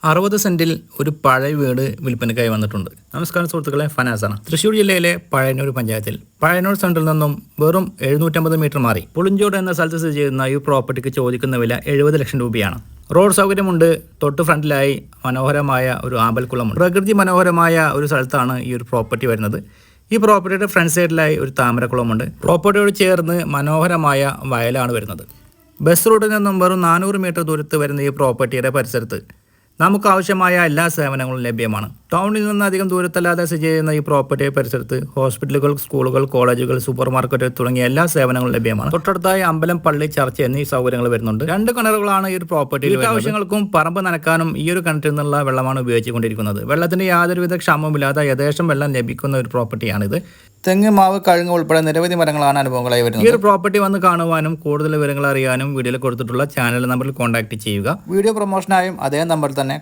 60 സെന്റിൽ ഒരു പഴയ വീട് വിൽപ്പനയ്ക്കായി വന്നിട്ടുണ്ട്. നമസ്കാരം സുഹൃത്തുക്കളെ, ഫനാസാണ്. തൃശ്ശൂർ ജില്ലയിലെ പഴയന്നൂർ പഞ്ചായത്തിൽ പഴയന്നൂർ സെന്ററിൽ നിന്നും വെറും 750 മീറ്റർ മാറി പുളിഞ്ചോട് എന്ന സ്ഥലത്ത് സ്ഥിതി ചെയ്യുന്ന ഈ പ്രോപ്പർട്ടിക്ക് ചോദിക്കുന്ന വില 70 ലക്ഷം രൂപയാണ്. റോഡ് സൗകര്യമുണ്ട്. തൊട്ട് ഫ്രണ്ടിലായി മനോഹരമായ ഒരു ആമ്പൽക്കുളമുണ്ട്. പ്രകൃതി മനോഹരമായ ഒരു സ്ഥലത്താണ് ഈ ഒരു പ്രോപ്പർട്ടി വരുന്നത്. ഈ പ്രോപ്പർട്ടിയുടെ ഫ്രണ്ട് സൈഡിലായി ഒരു താമരക്കുളമുണ്ട്. പ്രോപ്പർട്ടിയോട് ചേർന്ന് മനോഹരമായ വയലാണ് വരുന്നത്. ബസ് റൂട്ടിൽ നിന്നും വെറും 400 മീറ്റർ ദൂരത്ത് വരുന്ന ഈ പ്രോപ്പർട്ടിയുടെ പരിസരത്ത് നമുക്ക് ആവശ്യമായ എല്ലാ സേവനങ്ങളും ലഭ്യമാണ്. ടൗണിൽ നിന്ന് അധികം ദൂരത്തല്ലാതെ സ്ഥിതി ചെയ്യുന്ന ഈ പ്രോപ്പർട്ടി പരിസരത്ത് ഹോസ്പിറ്റലുകൾ, സ്കൂളുകൾ, കോളേജുകൾ, സൂപ്പർ മാർക്കറ്റ് തുടങ്ങിയ എല്ലാ സേവനങ്ങളും ലഭ്യമാണ്. തൊട്ടടുത്തായി അമ്പലം, പള്ളി, ചർച്ച് എന്നീ സൗകര്യങ്ങൾ വരുന്നുണ്ട്. 2 കിണറുകളാണ് ഈ ഒരു പ്രോപ്പർട്ടിയിൽ. ആവശ്യങ്ങൾക്കും പറമ്പ് നനക്കാനും ഈ ഒരു കിണറ്റിൽ നിന്നുള്ള വെള്ളമാണ് ഉപയോഗിച്ചുകൊണ്ടിരിക്കുന്നത്. വെള്ളത്തിന് യാതൊരുവിധ ക്ഷാമമില്ലാതെ യഥേഷ്ടം വെള്ളം ലഭിക്കുന്ന ഒരു പ്രോപ്പർട്ടിയാണിത്. തെങ്ങ്, മാവ്, കഴുങ്ങ് ഉൾപ്പെടെ നിരവധി മരങ്ങളാണ് അനുഭവങ്ങളായി വരുന്നത്. ഈ ഒരു പ്രോപ്പർട്ടി വന്ന് കാണുവാനും കൂടുതൽ വിവരങ്ങൾ അറിയാനും വീഡിയോയിൽ കൊടുത്തിട്ടുള്ള ചാനൽ നമ്പറിൽ കോൺടാക്ട് ചെയ്യുക. വീഡിയോ പ്രൊമോഷനായും അതേ നമ്പറിൽ തന്നെ